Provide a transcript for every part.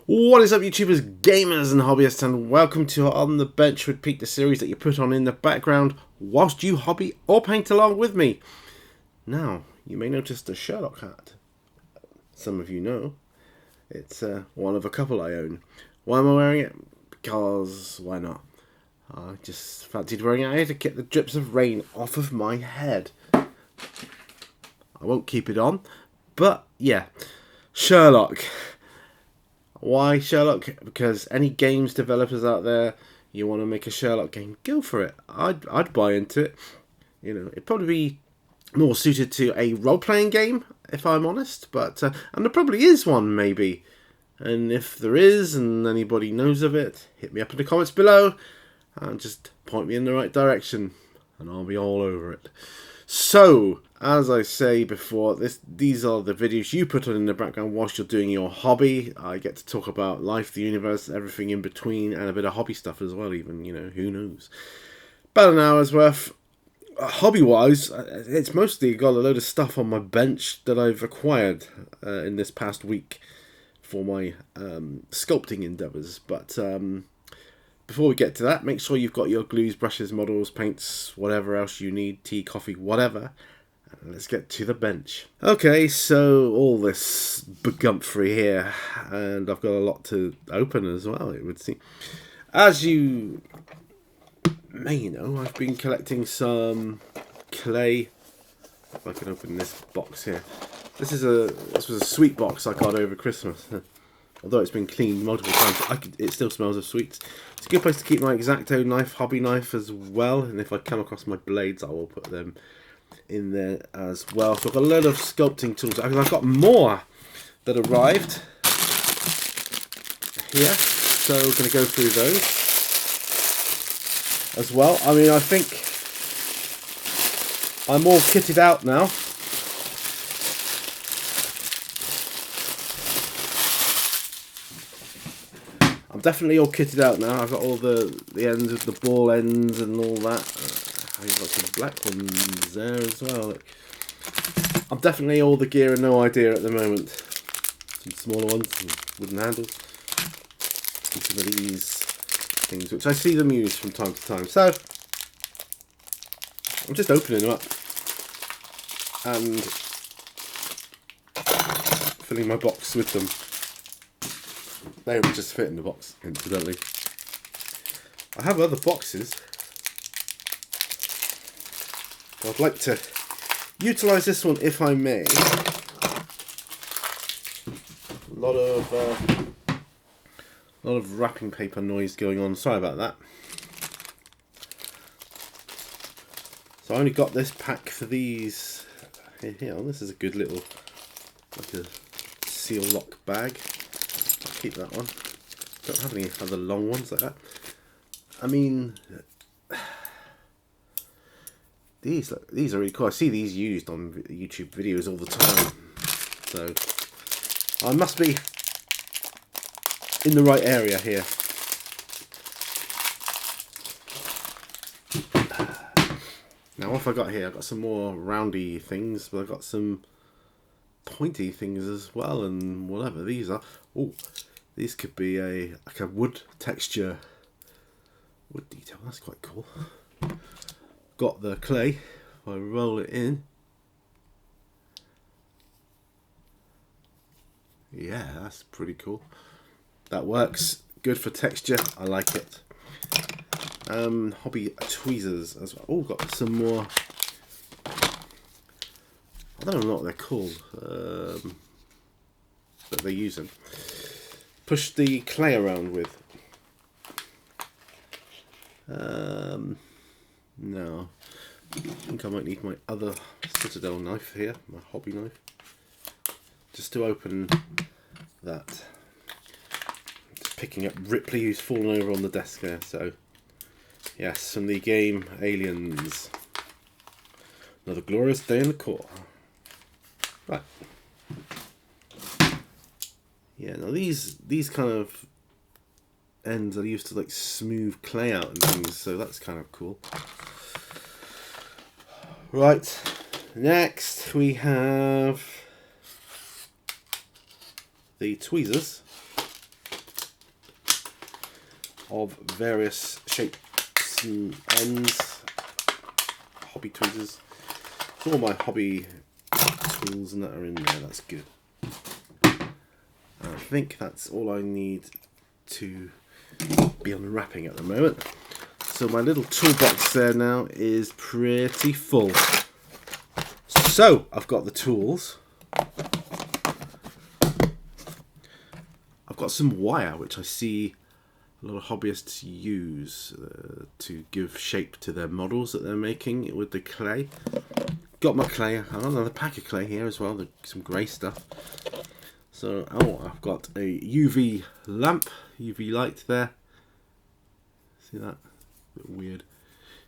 What is up, YouTubers, gamers and hobbyists, and welcome to On the Bench with Pete, the series that you put on in the background whilst you hobby or paint along with me. Now, you may notice the Sherlock Hat. Some of you know. It's one of a couple I own. Why am I wearing it? Because, why not? I just fancied wearing it here to get the drips of rain off of my head. I won't keep it on, but yeah. Sherlock. Why Sherlock? Because any games developers out there, you want to make a Sherlock game, go for it. I'd buy into it. You know, it'd probably be more suited to a role-playing game, if I'm honest. But and there probably is one, maybe. And if there is, and anybody knows of it, hit me up in the comments below, and just point me in the right direction, and I'll be all over it. So, as I say before, these are the videos you put on in the background whilst you're doing your hobby. I get to talk about life, the universe, everything in between, and a bit of hobby stuff as well, even, you know, who knows. About an hour's worth. Hobby-wise, it's mostly got a load of stuff on my bench that I've acquired in this past week for my sculpting endeavours. But before we get to that, make sure you've got your glues, brushes, models, paints, whatever else you need, tea, coffee, whatever. And let's get to the bench. Okay, so all this begumphery here, and I've got a lot to open as well, it would seem. As you may know, I've been collecting some clay. If I can open this box here. This was a sweet box I got over Christmas. Although it's been cleaned multiple times, it still smells of sweets. It's a good place to keep my X-Acto knife, hobby knife as well. And if I come across my blades, I will put them in there as well. So I've got a load of sculpting tools. I've got more that arrived here. So we're going to go through those as well. I mean, I think I'm all kitted out now. Definitely all kitted out now. I've got all the ends of the ball ends and all that. I've got some black ones there as well. Look. I'm definitely all the gear and no idea at the moment. Some smaller ones, some wooden handles, and some of these things, which I see them use from time to time. So I'm just opening them up and filling my box with them. They would just fit in the box, incidentally. I have other boxes. I'd like to utilise this one if I may. A lot of wrapping paper noise going on. Sorry about that. So I only got this pack for these. Here, this is a good little, like a seal lock bag. Keep that one. Don't have any other long ones like that. I mean, these are really cool. I see these used on YouTube videos all the time. So I must be in the right area here. Now, what have I got here? I've got some more roundy things, but I've got some pointy things as well, and whatever these are. Oh. These could be like a wood texture, wood detail. That's quite cool. Got the clay. If I roll it in, yeah, that's pretty cool. That works. Good for texture. I like it. Hobby tweezers as well. Oh, got some more. I don't know what they're called, but they're using. Push the clay around with. No. I think I might need my other Citadel knife here, my hobby knife, just to open that. Just picking up Ripley, who's fallen over on the desk there. So, yes, from the game Aliens. Another glorious day in the court. Right. Yeah, now these kind of ends are used to like smooth clay out and things, so that's kind of cool. Right, next we have the tweezers. of various shapes and ends. Hobby tweezers. All my hobby tools and that are in there. That's good. I think that's all I need to be unwrapping at the moment. So my little toolbox there now is pretty full. So I've got the tools. I've got some wire which I see a lot of hobbyists use to give shape to their models that they're making with the clay. Got my clay. I've got another pack of clay here as well, some grey stuff. So, I've got a UV lamp, UV light there. See that? A bit weird.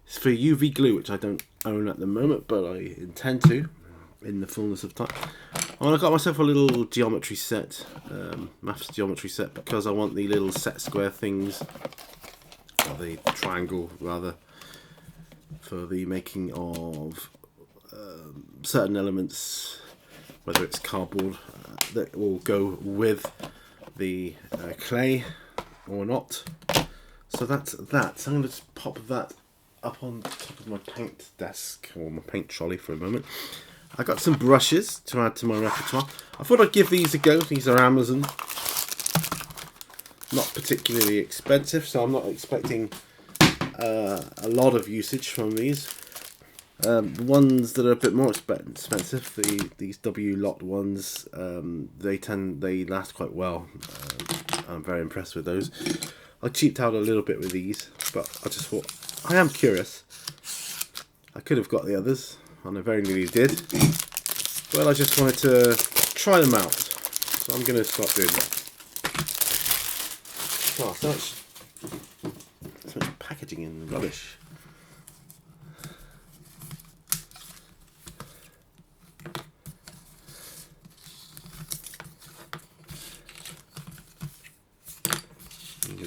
It's for UV glue, which I don't own at the moment, but I intend to in the fullness of time. And I got myself a little geometry set, maths geometry set, because I want the little set square things, or the triangle rather, for the making of certain elements, whether it's cardboard that will go with the clay or not. So that's that. So I'm going to just pop that up on top of my paint desk or my paint trolley for a moment. I got some brushes to add to my repertoire. I thought I'd give these a go. These are Amazon. Not particularly expensive, so I'm not expecting a lot of usage from these. The ones that are a bit more expensive, these W lot ones, they last quite well. I'm very impressed with those. I cheaped out a little bit with these, but I just thought, I am curious. I could have got the others, and I very nearly did. Well, I just wanted to try them out, so I'm going to start doing that. Oh, so much packaging and rubbish.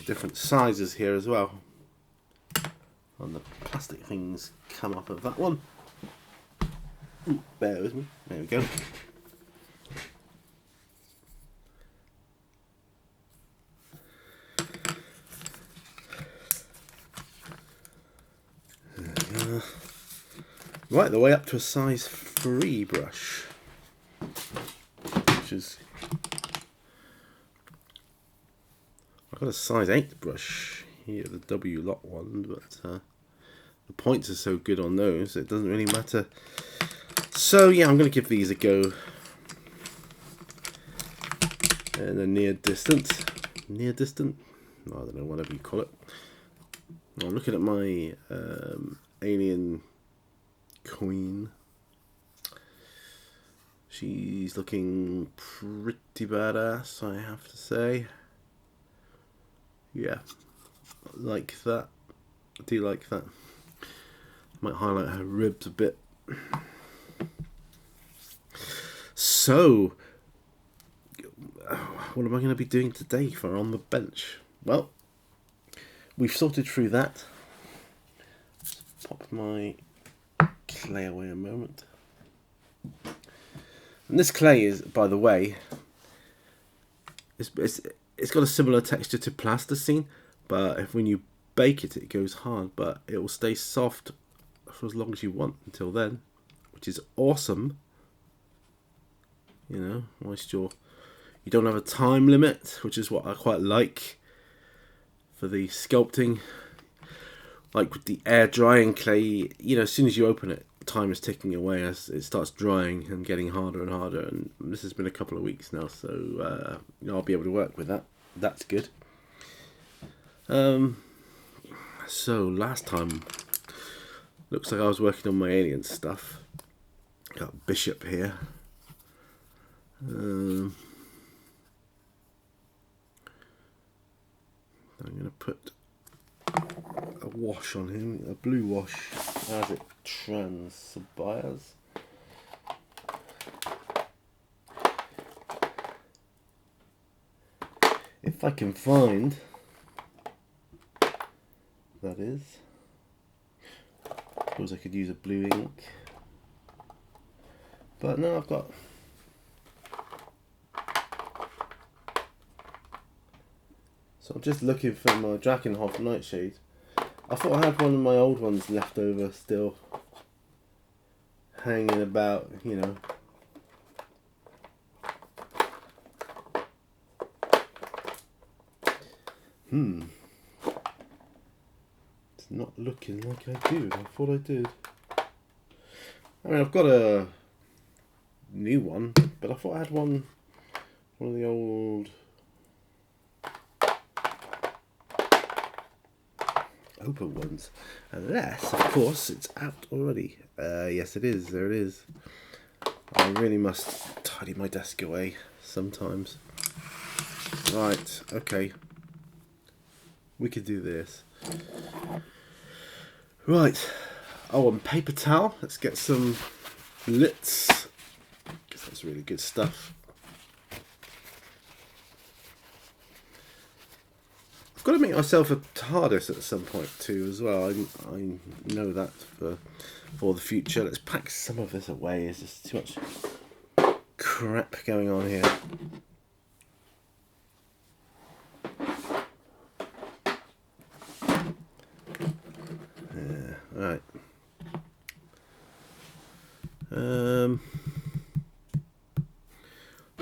Different sizes here as well, and the plastic things come off of that one. Ooh, bear with me. There we go. Right, the way up to a size 3 brush, which is, I've got a size 8 brush here, the W lot one, but the points are so good on those, it doesn't really matter. So yeah, I'm going to give these a go. And a near distant, I don't know, whatever you call it. I'm looking at my alien queen. She's looking pretty badass, I have to say. Yeah, like that. I do like that. Might highlight her ribs a bit. So, what am I going to be doing today for On the Bench? Well, we've sorted through that. Let's pop my clay away a moment. And this clay is, by the way, it's got a similar texture to plasticine, but when you bake it, it goes hard, but it will stay soft for as long as you want until then, which is awesome. You know, whilst you don't have a time limit, which is what I quite like for the sculpting. Like with the air drying clay, you know, as soon as you open it, time is ticking away as it starts drying and getting harder and harder, and this has been a couple of weeks now, so you know, I'll be able to work with that. That's good. So last time, looks like I was working on my alien stuff. Got Bishop here. I'm going to put a wash on him, a blue wash, as it transpires. If I can find, that is. I suppose I could use a blue ink, but no, I've got So I'm just looking for my Drakenhof nightshade. I thought I had one of my old ones left over still hanging about, you know. It's not looking like I do. I thought I did. I mean, I've got a new one, but I thought I had one of the old open ones. Unless, of course, it's out already. Yes, it is. There it is. I really must tidy my desk away sometimes. Right, okay. We could do this. Right. Oh, and paper towel. Let's get some lits, because that's really good stuff. I've got to make myself a TARDIS at some point too as well. I know that for the future. Let's pack some of this away. There's just too much crap going on here. Right.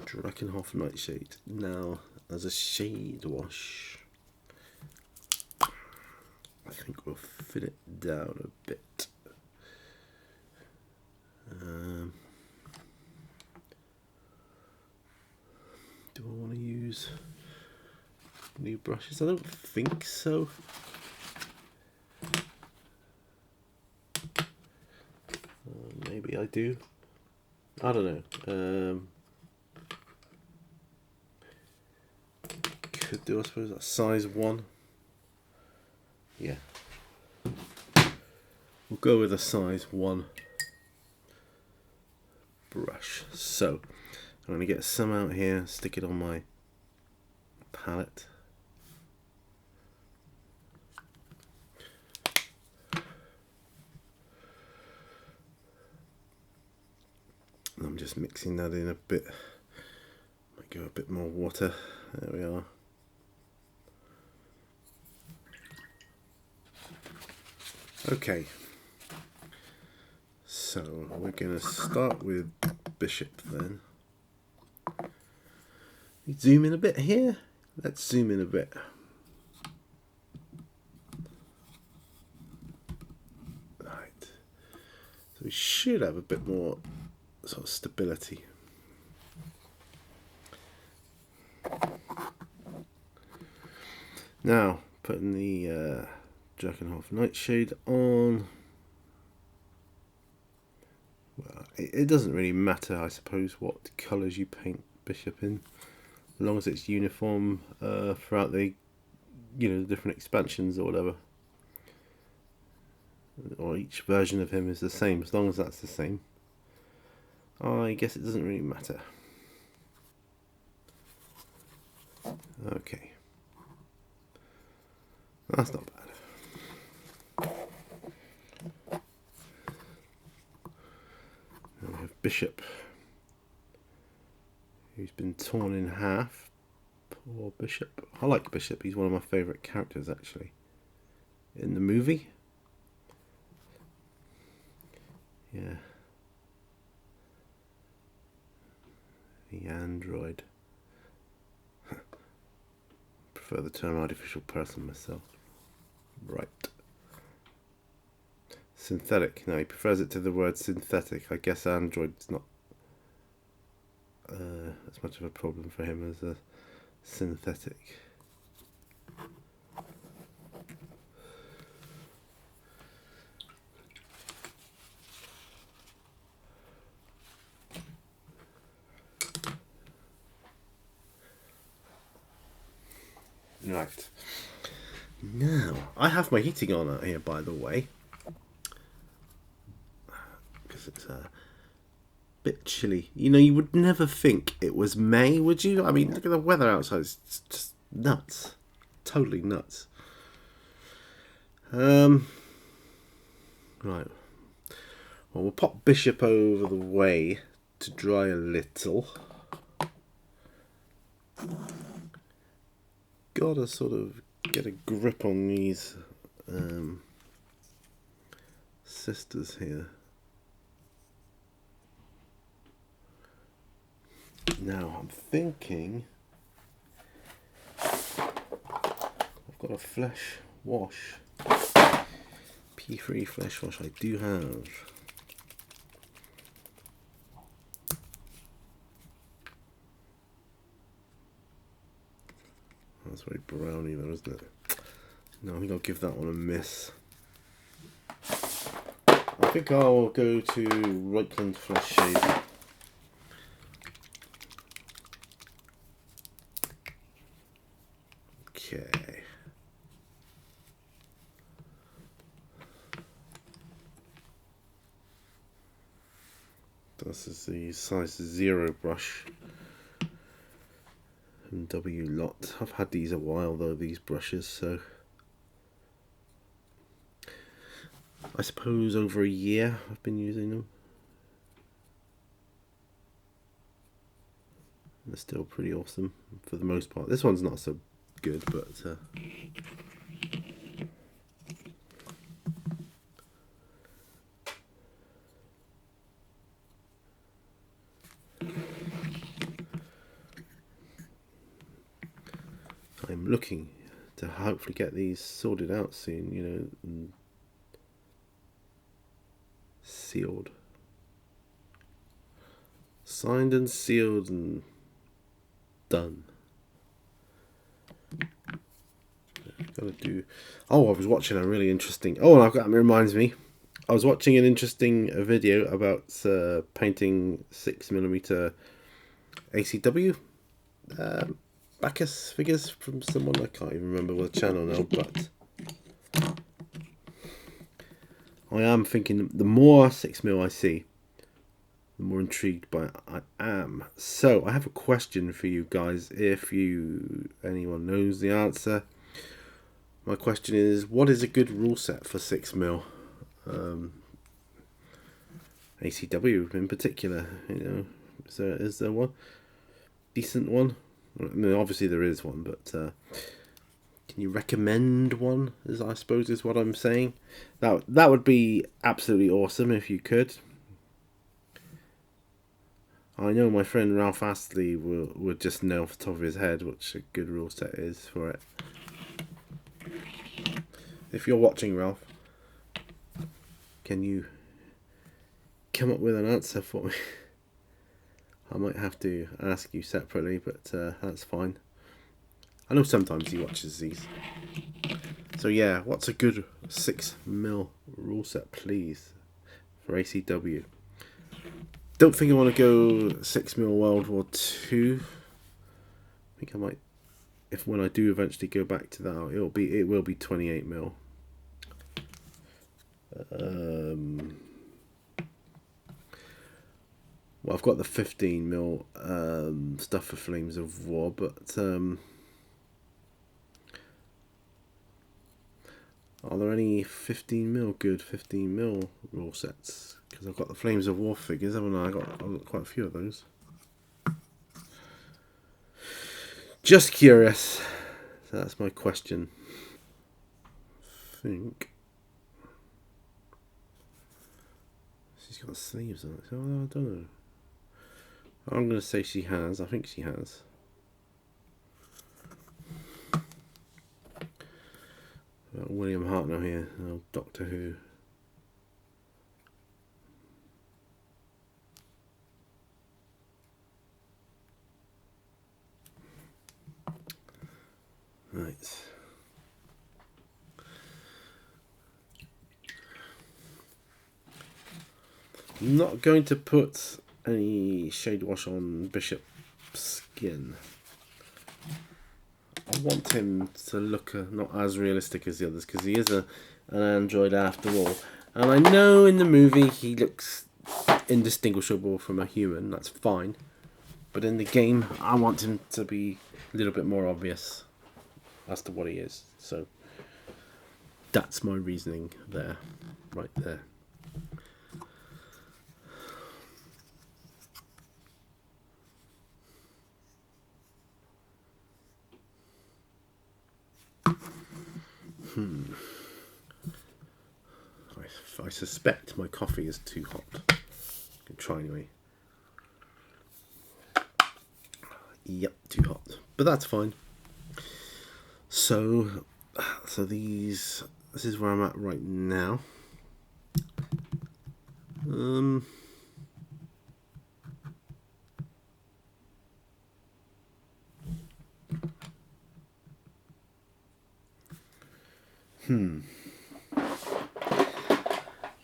Drakenhof nightshade. Now, as a shade wash, I think we'll fit it down a bit. Do I want to use new brushes? I don't think so. Maybe I do. I don't know. Could do, I suppose, a size 1. Yeah. We'll go with a size 1 brush. So, I'm going to get some out here, stick it on my palette. I'm just mixing that in a bit. Might go a bit more water. There we are. Okay. So we're going to start with Bishop then. Zoom in a bit here. Let's zoom in a bit. Right. So we should have a bit more sort of stability. Now, putting the Drakenhof nightshade on. Well, it doesn't really matter, I suppose, what colours you paint Bishop in, as long as it's uniform throughout the, the different expansions or whatever, or each version of him is the same. As long as that's the same, I guess it doesn't really matter. Okay, that's not bad. Now we have Bishop, who's been torn in half. Poor Bishop. I like Bishop. He's one of my favourite characters, actually, in the movie. Yeah. The android. Prefer the term artificial person myself. Right. Synthetic. No, he prefers it to the word synthetic. I guess android's not as much of a problem for him as a synthetic. Right. Now, I have my heating on out here, by the way, because it's a bit chilly. You know, you would never think it was May, would you? I mean, look at the weather outside. It's just nuts. Totally nuts. Right. Well, we'll pop Bishop over the way to dry a little. gotta sort of get a grip on these sisters here. Now I'm thinking I've got a flesh wash, P3 flesh wash. I do have. That's very browny though, isn't it? No, I think I'll give that one a miss. I think I'll go to Rutland Flesh Shade. Okay. This is the size 0 brush. And W lot. I've had these a while though, these brushes, so I suppose over a year I've been using them. They're still pretty awesome for the most part. This one's not so good, but I'm looking to hopefully get these sorted out soon, you know, and sealed. Signed and sealed and done. Gotta do. Oh, I was watching a really interesting. Oh, and I've got. It reminds me. I was watching an interesting video about painting 6mm ACW Bacchus figures from someone. I can't even remember what channel now, but I am thinking the more 6mm I see, the more intrigued by it I am. So I have a question for you guys. If anyone knows the answer, my question is: what is a good rule set for 6mm ACW in particular? You know, is there one decent one? I mean, obviously there is one, but can you recommend one? I suppose is what I'm saying. That would be absolutely awesome if you could. I know my friend Ralph Astley would just know off the top of his head which a good rule set is for it. If you're watching, Ralph, can you come up with an answer for me? I might have to ask you separately, but that's fine. I know sometimes he watches these. So yeah, what's a good 6mm rule set, please, for ACW? Don't think I want to go 6mm World War II. I think I might, when I do eventually go back to that, it will be 28mm. Well, I've got the 15mm stuff for Flames of War, but are there any 15mm good 15mm rule sets? Because I've got the Flames of War figures, haven't I? I've got quite a few of those. Just curious. So that's my question. I think she's got sleeves on it. So I don't know. I'm going to say she has. I think she has. William Hartnell here, Doctor Who. Right. I'm not going to put any shade wash on Bishop's skin. I want him to look not as realistic as the others, because he is an android after all. And I know in the movie he looks indistinguishable from a human, that's fine. But in the game, I want him to be a little bit more obvious as to what he is. So that's my reasoning there, right there. I suspect my coffee is too hot. Can try anyway. Yep, too hot, but that's fine. So this is where I'm at right now.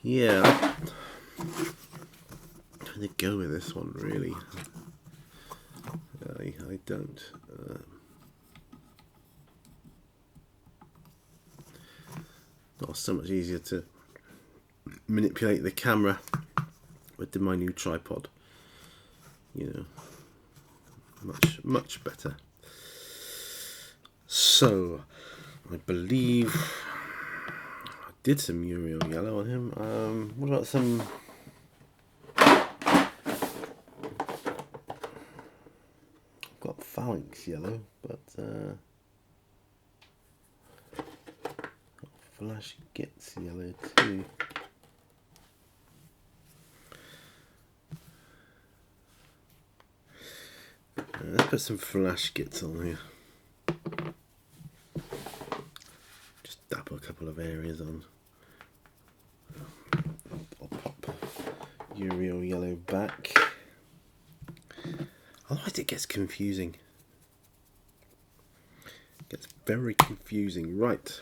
Yeah, I'm trying to go with this one really. I don't. Not so much easier to manipulate the camera with my new tripod. You know, much better. So, I believe I did some Uriel yellow on him. What about some? I've got phalanx yellow, but flash gets yellow too. Let's put some flash gets on here. Just dab a couple of areas on. I'll pop Uriel yellow back. Otherwise it gets confusing. It gets very confusing. Right.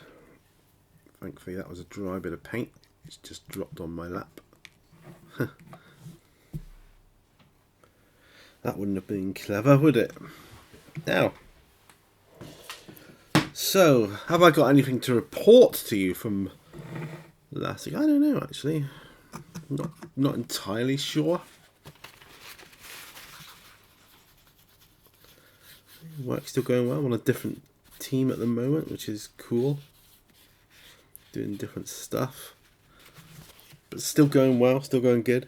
Thankfully that was a dry bit of paint. It's just dropped on my lap. That wouldn't have been clever, would it? Now, so have I got anything to report to you from last week? I don't know actually. Not entirely sure. Work's still going well. I'm on a different team at the moment, which is cool. Doing different stuff, but still going well, still going good.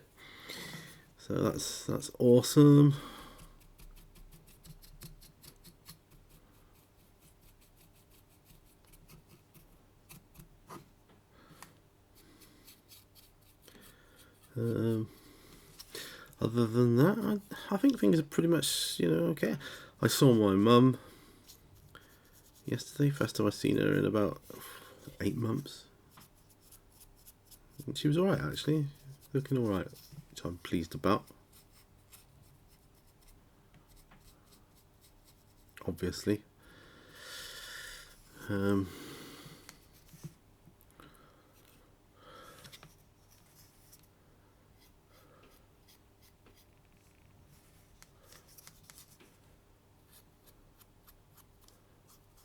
So that's awesome. Other than that, I think things are pretty much, okay. I saw my mum yesterday, first time I've seen her in about 8 months. And she was alright actually, looking alright, which I'm pleased about. Obviously.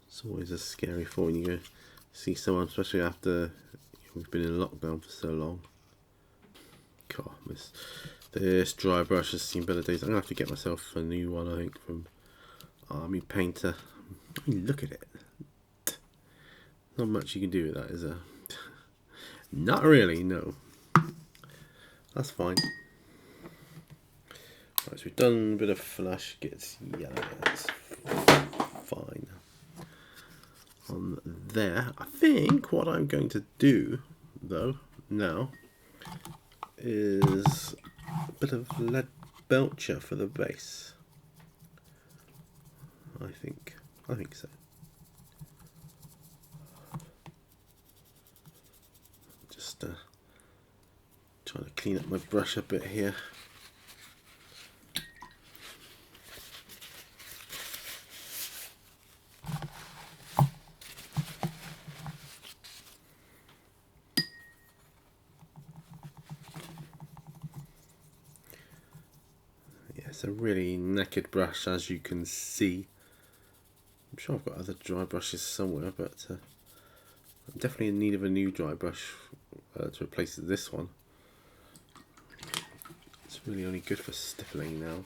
It's always a scary thought when you go see someone, especially after we've been in lockdown for so long. God, this dry brush has seen better days. I'm gonna have to get myself a new one, I think, from Army Painter. I mean, look at it. Not much you can do with that, is there? Not really, no. That's fine. Right, so we've done a bit of flash, gets yellow. That's fine. On there, I think what I'm going to do, though, now, is a bit of lead belcher for the base. I think so. Just trying to clean up my brush a bit here. It's a really naked brush, as you can see. I'm sure I've got other dry brushes somewhere, but I'm definitely in need of a new dry brush to replace this one. It's really only good for stippling now.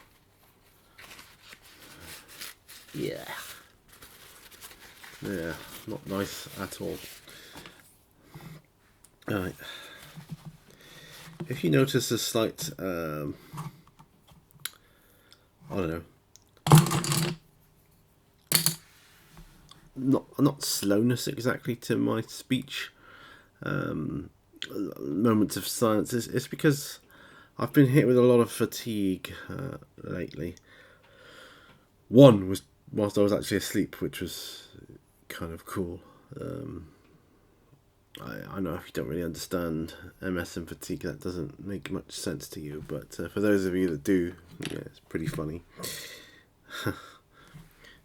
Yeah, not nice at all. Alright. If you notice a slight I don't know, not slowness exactly to my speech, moments of silence. It's because I've been hit with a lot of fatigue lately. One was whilst I was actually asleep, which was kind of cool. I know if you don't really understand MS and fatigue, that doesn't make much sense to you. But for those of you that do, yeah, it's pretty funny.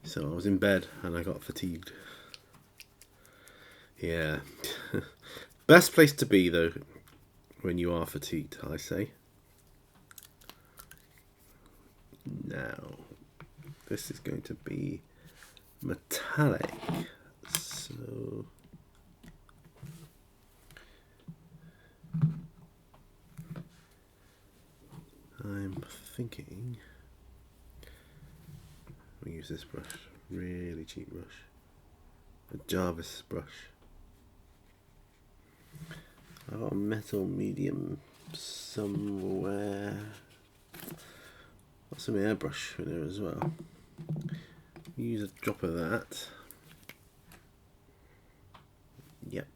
So I was in bed and I got fatigued. Yeah. Best place to be, though, when you are fatigued, I say. Now, this is going to be metallic. So I'm thinking we use this brush, really cheap brush, a Jarvis brush. I've got a metal medium somewhere. Got some airbrush in there as well. Use a drop of that. Yep.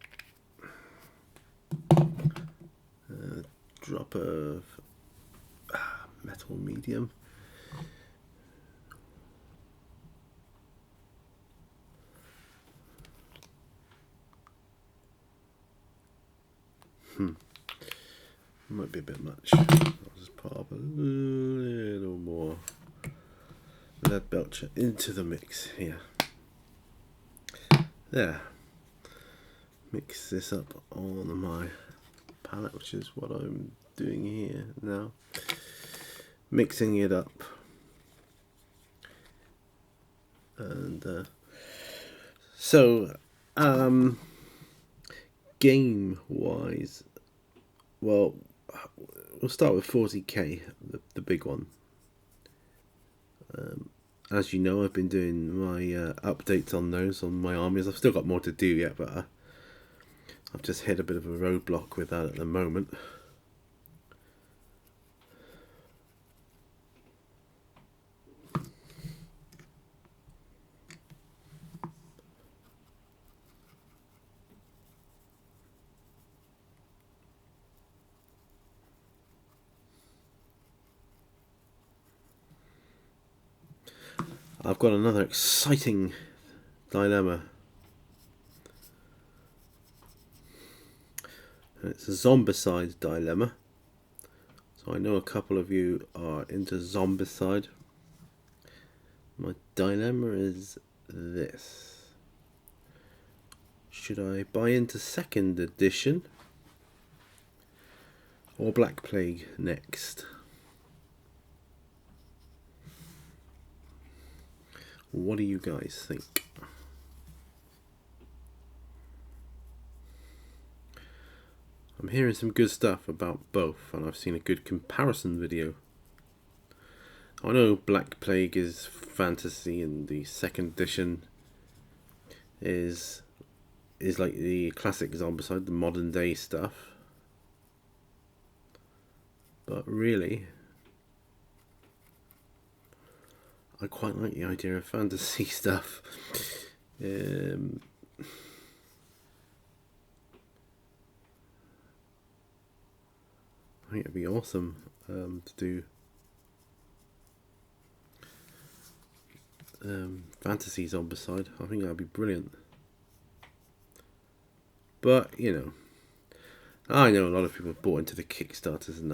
A drop of metal medium. Might be a bit much. I'll just pop a little more lead belcher into the mix here. There. Mix this up on my palette, which is what I'm doing here now. Mixing it up. And so game wise, well, we'll start with 40k, the big one. As you know, I've been doing my updates on those, on my armies. I've still got more to do yet, but I've just hit a bit of a roadblock with that at the moment. I've got another exciting dilemma. And it's a Zombicide dilemma. So I know a couple of you are into Zombicide. My dilemma is this. Should I buy into 2nd edition or Black Plague next? What do you guys think? I'm hearing some good stuff about both, and I've seen a good comparison video. I know Black Plague is fantasy, and the 2nd edition is like the classic Zombicide, the modern day stuff. But really, I quite like the idea of fantasy stuff. I think it'd be awesome to do fantasy Zombicide. I think that'd be brilliant. But, you know, I know a lot of people have bought into the Kickstarters, and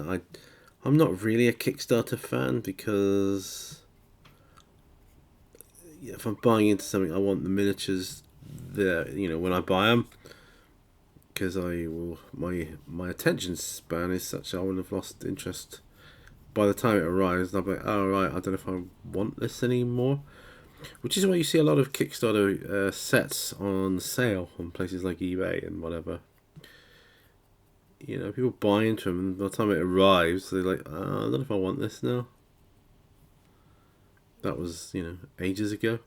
I'm not really a Kickstarter fan, because if I'm buying into something, I want the miniatures there, you know, when I buy them, because my attention span is such I would have lost interest by the time it arrives, and I'll be like, oh right, I don't know if I want this anymore. Which is why you see a lot of Kickstarter sets on sale on places like eBay and whatever. You know, people buy into them, and by the time it arrives, they're like, oh, I don't know if I want this now. That was, you know, ages ago.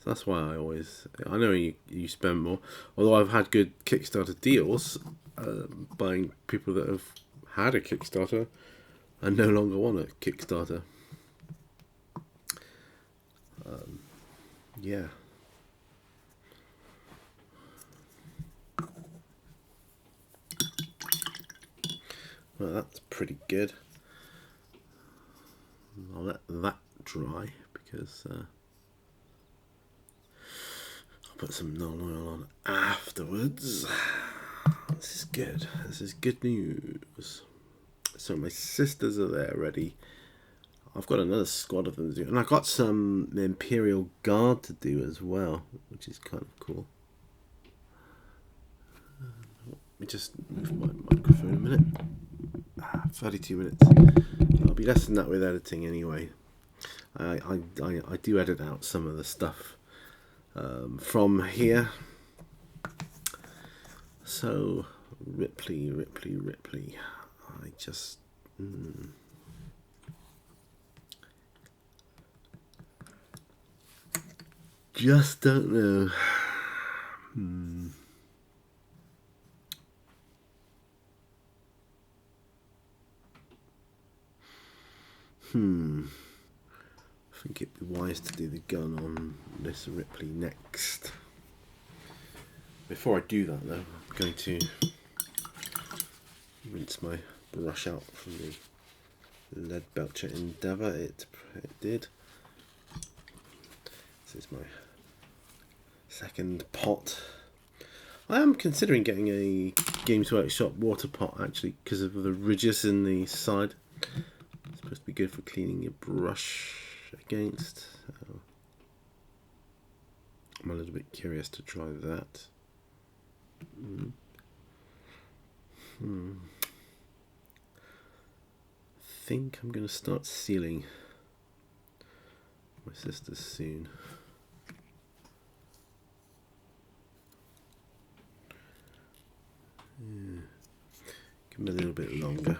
So that's why I know you spend more. Although I've had good Kickstarter deals, buying people that have had a Kickstarter and no longer want a Kickstarter. Yeah. Well, that's pretty good. I'll let that dry because I'll put some non-oil on afterwards. This is good. This is good news. So my sisters are there ready. I've got another squad of them to do, and I've got some Imperial Guard to do as well, which is kind of cool. Let me just move my microphone a minute. 32 minutes. I'll be less than that with editing anyway. I do edit out some of the stuff from here. So Ripley. I just don't know. I think it'd be wise to do the gun on this Ripley next. Before I do that though, I'm going to rinse my brush out from the lead belcher Endeavour. It did. This is my second pot. I am considering getting a Games Workshop water pot actually because of the ridges in the side. It's supposed to be good for cleaning your brush against. So I'm a little bit curious to try that. I think I'm going to start sealing my sisters soon. Yeah. Give them a little bit longer.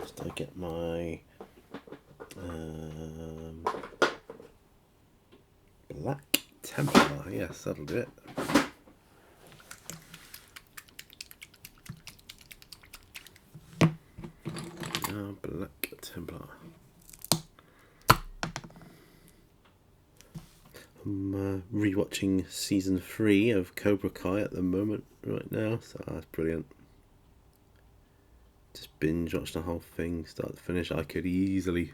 Just I get my Black Templar. Yes, that'll do it. Black Templar. I'm rewatching season 3 of Cobra Kai at the moment right now, so that's brilliant. Just binge watch the whole thing, start to finish. I could easily.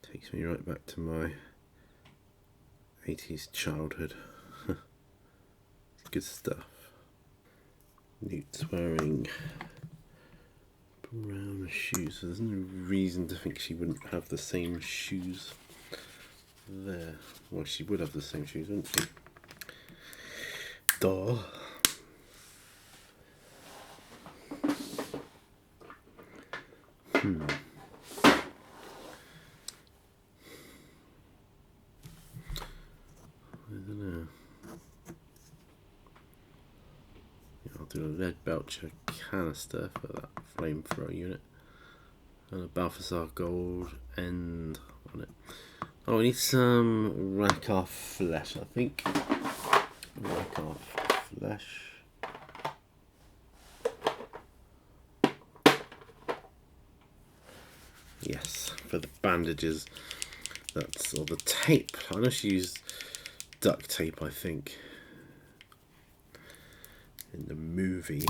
Takes me right back to my 80s childhood. Good stuff. Newt's wearing brown shoes, so there's no reason to think she wouldn't have the same shoes there. Well, she would have the same shoes, wouldn't she? Duh. I'll do a lead belcher canister for that flamethrower unit. And a Balthasar gold end on it. Oh, we need some Rakoff flesh, I think. Rakoff flesh. Yes, for the bandages. That's, or the tape. I know she used duct tape, I think, in the movie,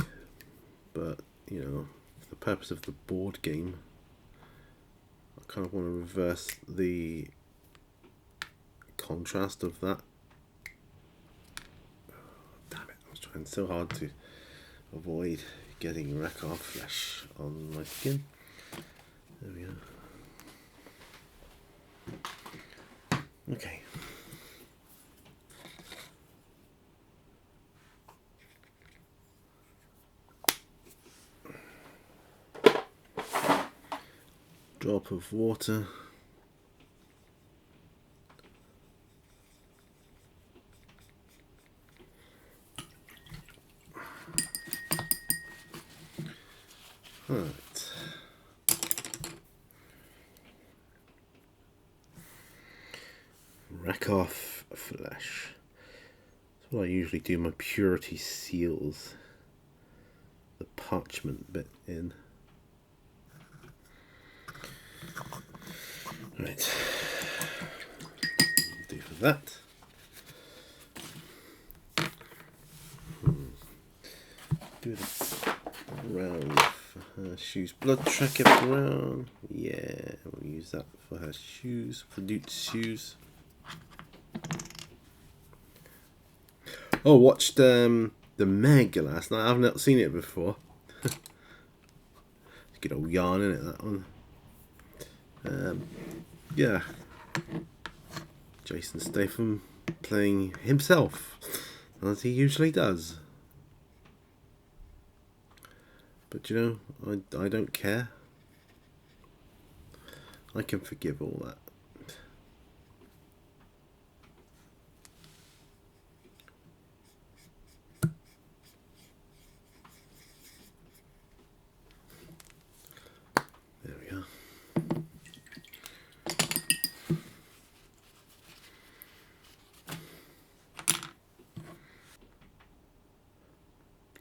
but you know, for the purpose of the board game, I kind of want to reverse the contrast of that. Damn it, I was trying so hard to avoid getting Rakoff flesh on my skin. There we go. Okay. Drop of water. Right. Rakoff flesh. That's what I usually do my purity seals. The parchment bit in. Right, do for that. Do the brown for her shoes. Blood tracker brown. Yeah, we'll use that for her shoes, for Newt's shoes. Oh, watched the Meg last night. I've not seen it before. Good old yarn in it, that one. Yeah, Jason Statham playing himself, as he usually does. But you know, I don't care. I can forgive all that. There we are.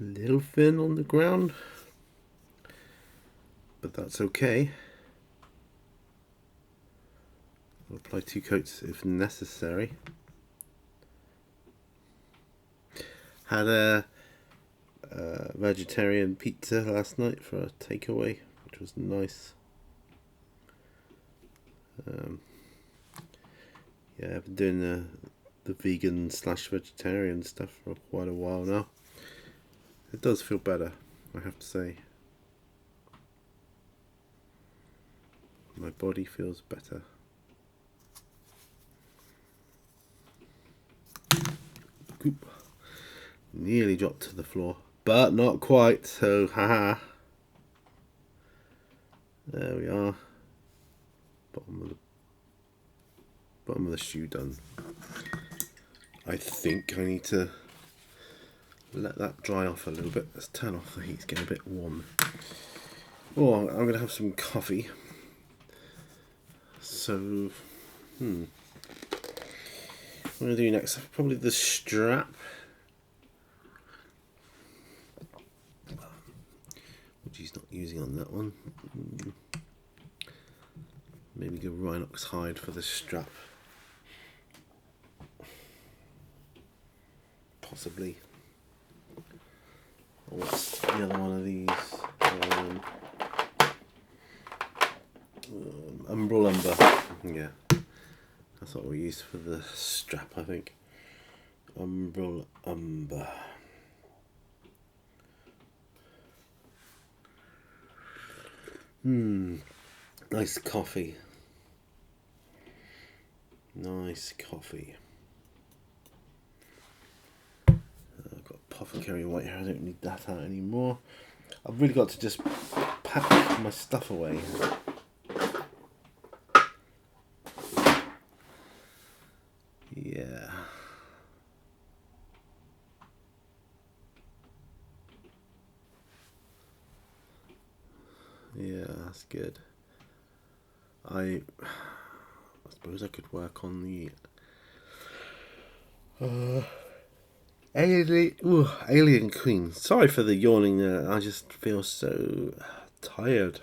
Little fin on the ground, but that's okay. I'll apply 2 coats if necessary. Had a vegetarian pizza last night for a takeaway, which was nice. Yeah, I've been doing the vegan / vegetarian stuff for quite a while now. It does feel better, I have to say. My body feels better. Oop. Nearly dropped to the floor, but not quite, so haha. There we are. Bottom of the shoe done. I think I need to let that dry off a little bit. Let's turn off the heat, it's getting a bit warm. Oh, I'm going to have some coffee. So, what am I going to do next? Probably the strap. Which he's not using on that one. Maybe go Rhinox hide for the strap. Possibly. Or what's the other one of these? Umbra Umber. Yeah, that's what we use for the strap, I think. Umbra Umber. Nice coffee. Nice coffee. I've got apothecary white hair. I don't need that out anymore. I've really got to just pack my stuff away. Yeah. Yeah, that's good. I suppose I could work on the Alien Queen. Sorry for the yawning there. I just feel so tired.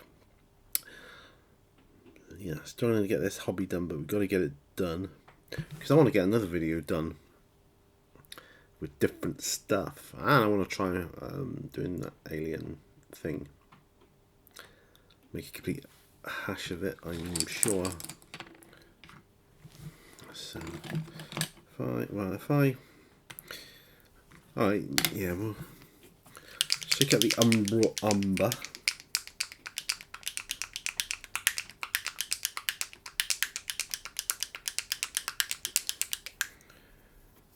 Yeah, still trying to get this hobby done, but we've got to get it done because I want to get another video done with different stuff, and I want to try doing that alien thing. Make a complete hash of it, I'm sure. So, alright, yeah, we'll check out the Umbra Umber.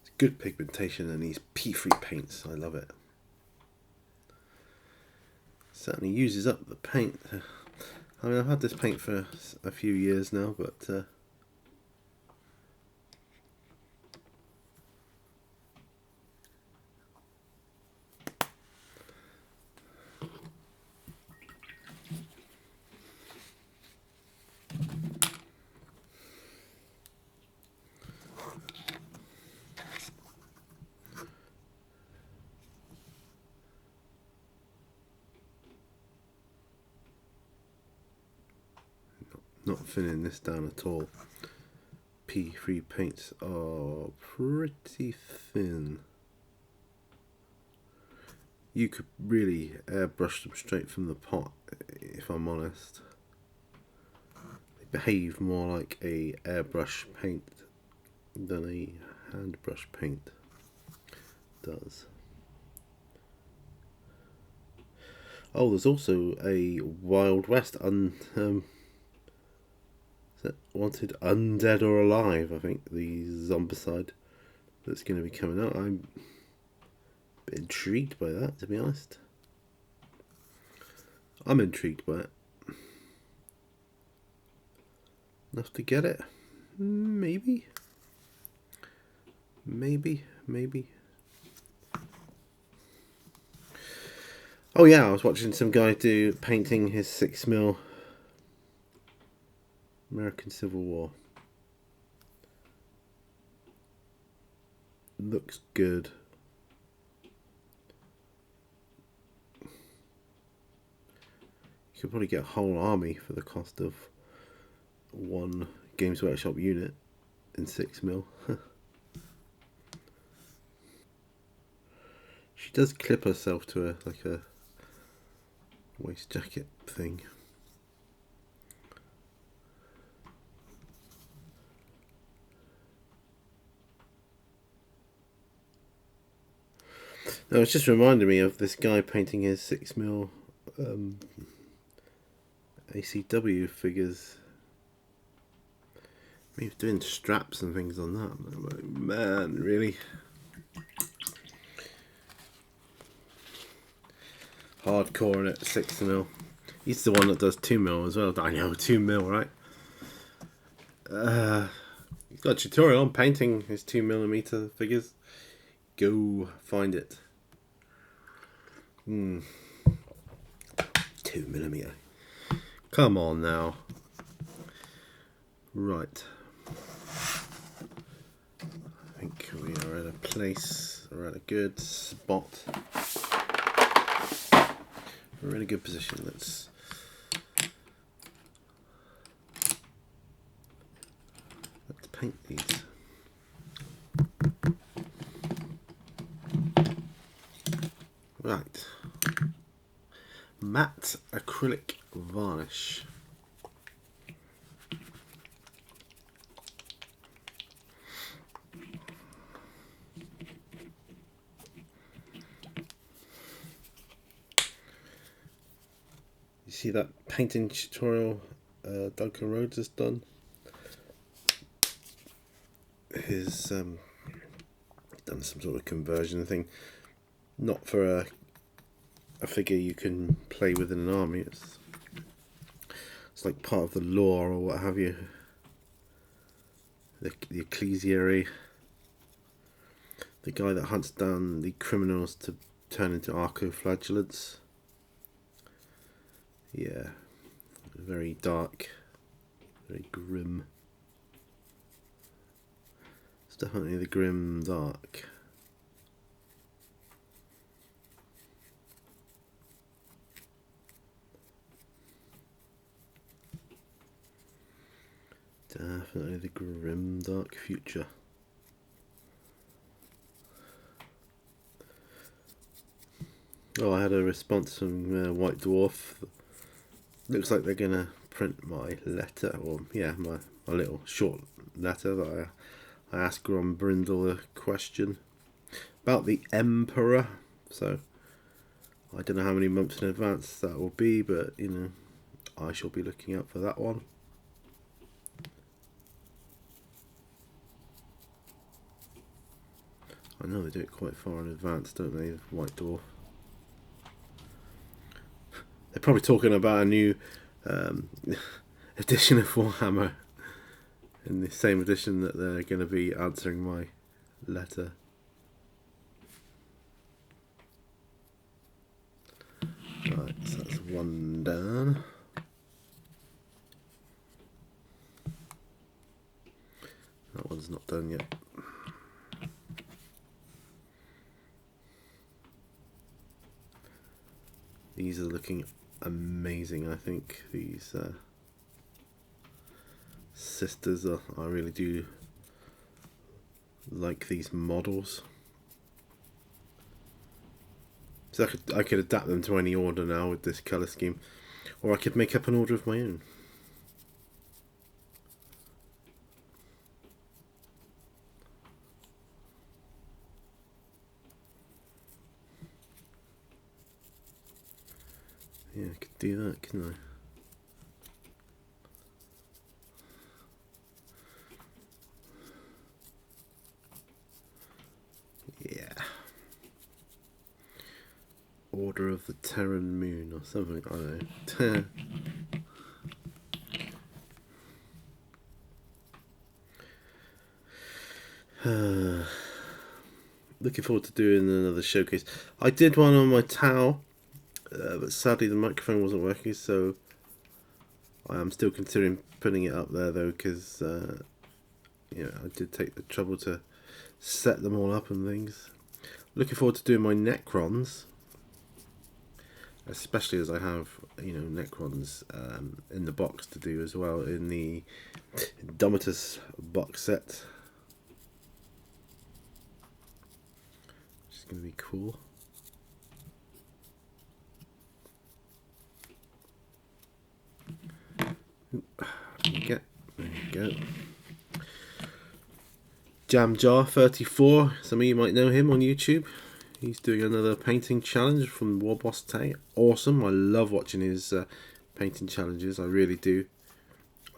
It's good pigmentation and these pea-free paints, I love it. Certainly uses up the paint. I mean, I've had this paint for a few years now, but not thinning this down at all. P3 paints are pretty thin. You could really airbrush them straight from the pot, if I'm honest. They behave more like a airbrush paint than a hand brush paint does. Oh, there's also a Wild West Wanted Undead or Alive, I think, the Zombicide that's going to be coming out. I'm a bit intrigued by that, to be honest. I'm intrigued by it. Enough to get it? Maybe. Oh yeah, I was watching some guy painting his 6mm American Civil War. Looks good. You could probably get a whole army for the cost of one Games Workshop unit in 6mm. She does clip herself to a waist jacket thing. No, it's just reminded me of this guy painting his 6mm ACW figures. He was doing straps and things on that. I'm like, man, really? Hardcore in it, 6mm. He's the one that does 2mm as well. I know, 2mm, right? He's got a tutorial on painting his 2mm figures. Go find it. 2mm. Come on now. Right. I think we are at a place, we're at a good spot. We're in a good position. Let's paint these. Right. Matte acrylic varnish. You see that painting tutorial Duncan Rhodes has done? He's done some sort of conversion thing. Not for a figure you can play with in an army. It's like part of the lore or what have you. The ecclesiary. The guy that hunts down the criminals to turn into arco-flagellants. Yeah, very dark, very grim. It's definitely the grim dark. Definitely the grim dark future. Oh, I had a response from White Dwarf. Looks like they're gonna print my letter, or yeah, my little short letter that I asked Grombrindle a question about the Emperor. So I don't know how many months in advance that will be, but you know, I shall be looking out for that one. I know they do it quite far in advance, don't they, White Dwarf? They're probably talking about a new edition of Warhammer, in the same edition that they're going to be answering my letter. Right, so that's one down. That one's not done yet. These are looking amazing, I think. These sisters. I really do like these models. So I could adapt them to any order now with this colour scheme. Or I could make up an order of my own. Yeah, I could do that, couldn't I? Yeah. Order of the Terran Moon or something, I don't know. Looking forward to doing another showcase. I did one on my towel, but sadly the microphone wasn't working, so I am still considering putting it up there though, because I did take the trouble to set them all up and things. Looking forward to doing my Necrons, especially as I have Necrons in the box to do as well in the Indomitus box set. Going to be cool. There you go. Jam Jar 34. Some of you might know him on YouTube. He's doing another painting challenge from War Boss Tay. Awesome. I love watching his painting challenges. I really do.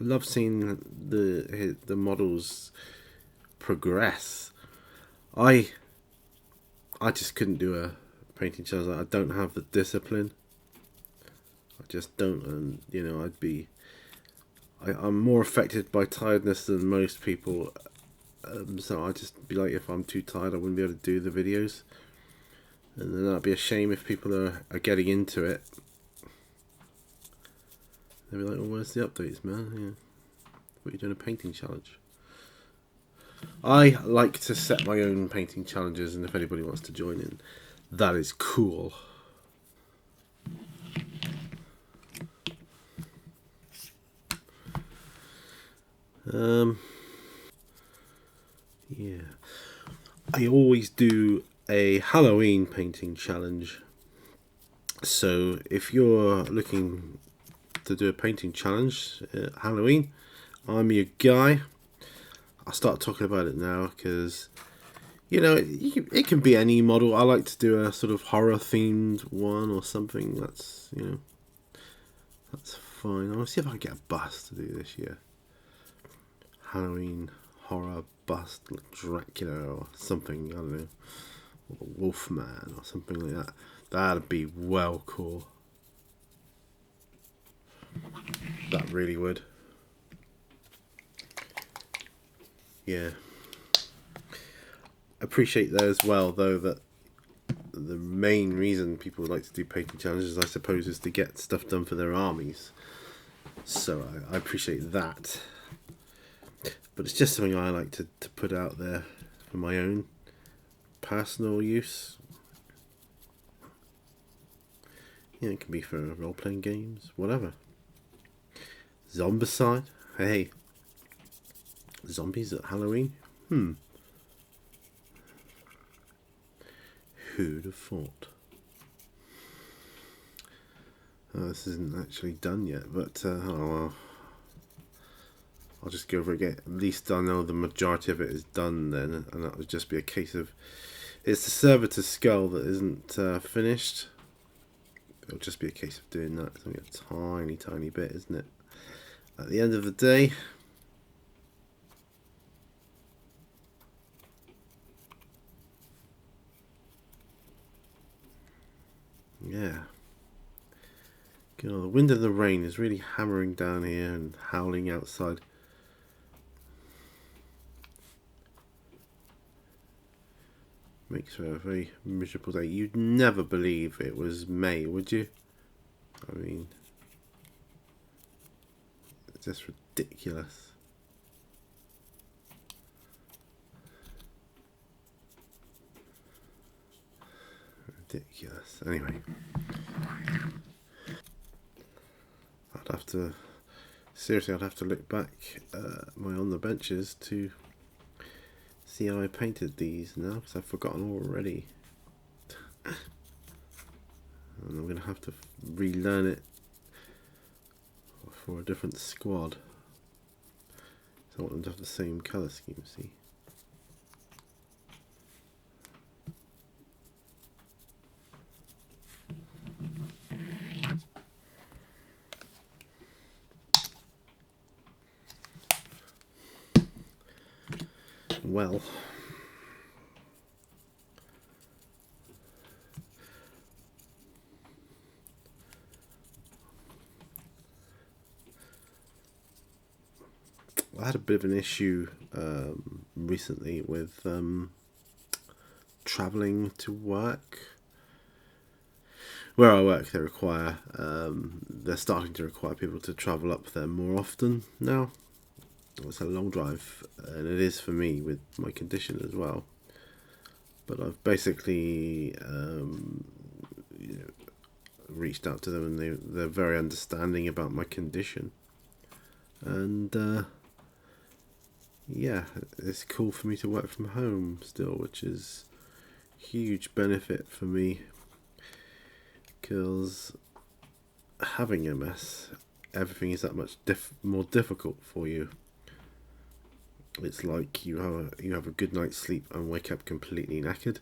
I love seeing the models progress. I just couldn't do a painting challenge. I don't have the discipline. I just don't, and I'm more affected by tiredness than most people. So I'd just be like, if I'm too tired, I wouldn't be able to do the videos, and then that'd be a shame if people are getting into it. They'd be like, "Well, where's the updates, man? Yeah, what are you doing a painting challenge?" I like to set my own painting challenges, and if anybody wants to join in, that is cool. Yeah, I always do a Halloween painting challenge. So if you're looking to do a painting challenge at Halloween, I'm your guy. I'll start talking about it now because it can be any model. I like to do a sort of horror themed one or something. That's fine. I'll see if I can get a bust to do this year. Halloween horror bust, like Dracula or something. I don't know, or Wolfman or something like that. That'd be well cool. That really would. Yeah. Appreciate that as well, though, that the main reason people like to do painting challenges, I suppose, is to get stuff done for their armies. So I appreciate that. But it's just something I like to put out there for my own personal use. It can be for role-playing games, whatever. Zombicide. Hey. Zombies at Halloween? Who'd have thought? This isn't actually done yet, but I'll just go over it again. At least I know the majority of it is done then, and that would just be a case of it's the servitor skull that isn't finished. It'll just be a case of doing that. It's only a tiny bit, isn't it? At the end of the day, yeah. The wind and the rain is really hammering down here and howling outside. Makes for a very miserable day. You'd never believe it was May, would you? I mean, it's just ridiculous. Ridiculous. Anyway, I'd have to Seriously, I'd have to look back my on the benches to see how I painted these now, because I've forgotten already. And I'm going to have to relearn it for a different squad. So I want them to have the same colour scheme, see? Well, I had a bit of an issue recently with travelling to work. Where I work, they're starting to require people to travel up there more often now. It's a long drive, and it is for me with my condition as well. But I've basically reached out to them, and they're very understanding about my condition. And yeah, it's cool for me to work from home still, which is a huge benefit for me, because having MS, everything is that much more difficult for you. It's like you have a good night's sleep and wake up completely knackered,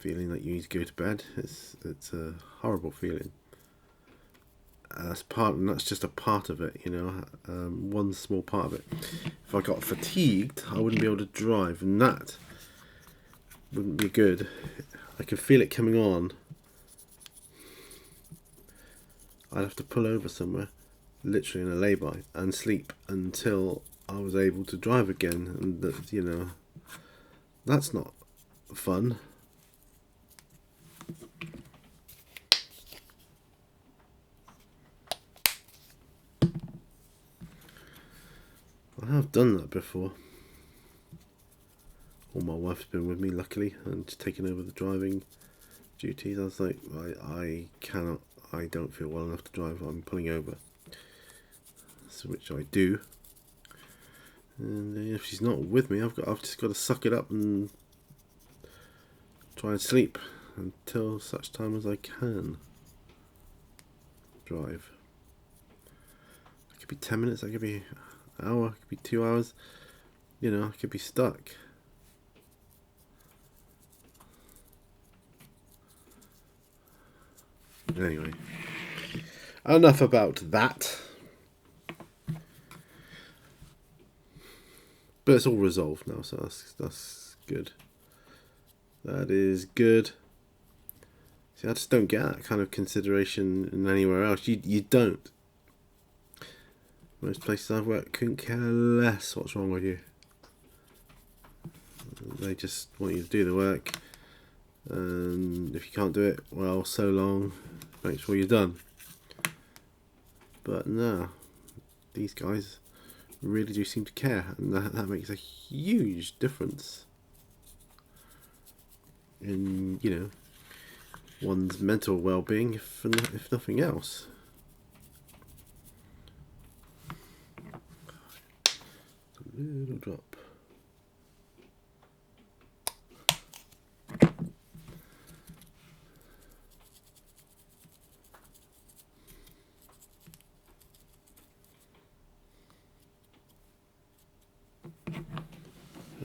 feeling that you need to go to bed. It's a horrible feeling. That's just a part of it, one small part of it. If I got fatigued, I wouldn't be able to drive, and that wouldn't be good. I could feel it coming on. I'd have to pull over somewhere, literally in a lay-by, and sleep until I was able to drive again, and that's not fun. I have done that before. Well, my wife's been with me, luckily, and just taken over the driving duties. I was like, I don't feel well enough to drive, I'm pulling over. So, which I do. And if she's not with me, I've just got to suck it up and try and sleep until such time as I can drive. It could be 10 minutes, it could be an hour, it could be 2 hours. I could be stuck. Anyway, enough about that. But it's all resolved now, so that's good. That is good. See, I just don't get that kind of consideration in anywhere else. You don't. Most places I've worked couldn't care less what's wrong with you. They just want you to do the work, and if you can't do it, well, so long. Make sure you're done. But no, these guys really do seem to care, and that makes a huge difference in one's mental well-being, if nothing else. A little drop.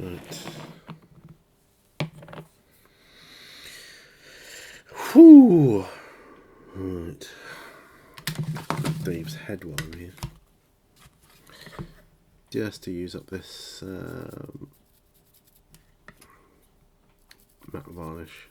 Right. Whew. Right. Dave's head while I'm here. Just to use up this matte varnish.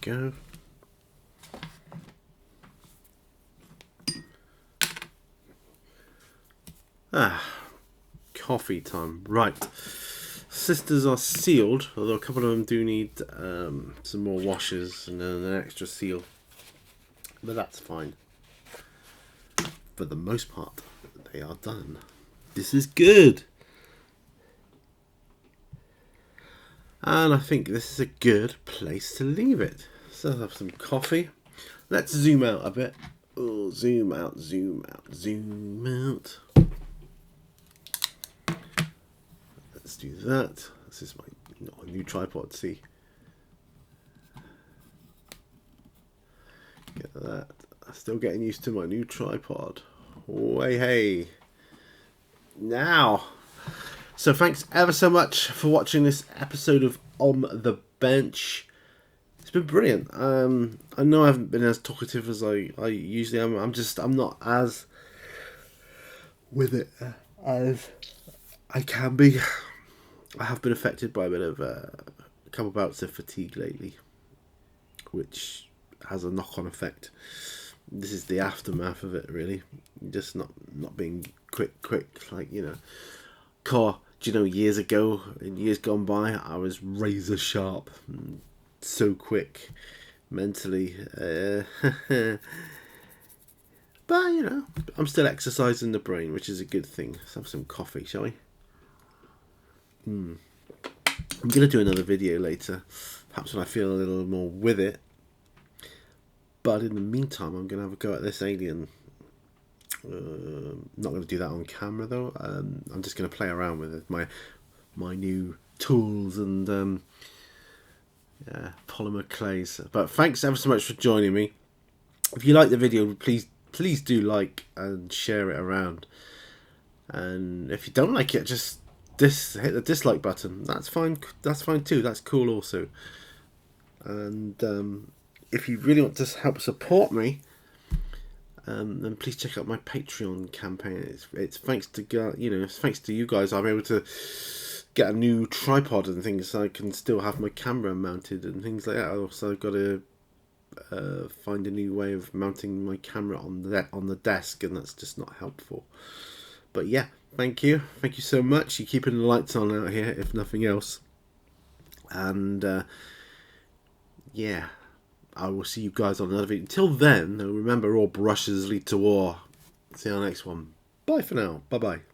Go. Coffee time. Right. Sisters are sealed, although a couple of them do need some more washers and an extra seal. But that's fine. For the most part, they are done. This is good. And I think this is a good place to leave it. So I'll have some coffee. Let's zoom out a bit. Oh, zoom out, zoom out, zoom out. Let's do that. This is my new tripod, see. Get that. I'm still getting used to my new tripod. Oh, hey. Now. So thanks ever so much for watching this episode of On the Bench. It's been brilliant. I know I haven't been as talkative as I usually am. I'm not as with it as I can be. I have been affected by a bit of a couple bouts of fatigue lately, which has a knock-on effect. This is the aftermath of it, really. Just not being quick, like, you know. Do you know, years ago, in years gone by, I was razor sharp, so quick, mentally. But, you know, I'm still exercising the brain, which is a good thing. Let's have some coffee, shall we? I'm going to do another video later, perhaps when I feel a little more with it. But in the meantime, I'm going to have a go at this alien. Not going to do that on camera though. I'm just going to play around with it, my new tools and polymer clays. But thanks ever so much for joining me. If you like the video, please do like and share it around. And if you don't like it, just hit the dislike button. That's fine. That's fine too. That's cool also. And if you really want to help support me, then please check out my Patreon campaign. It's thanks to it's thanks to you guys I'm able to get a new tripod and things, so I can still have my camera mounted and things like that. Also, I've got to find a new way of mounting my camera on the desk, and that's just not helpful. But yeah, thank you so much. You're keeping the lights on out here, if nothing else. And yeah. I will see you guys on another video. Until then, remember, all brushes lead to war. See you on the next one. Bye for now. Bye-bye.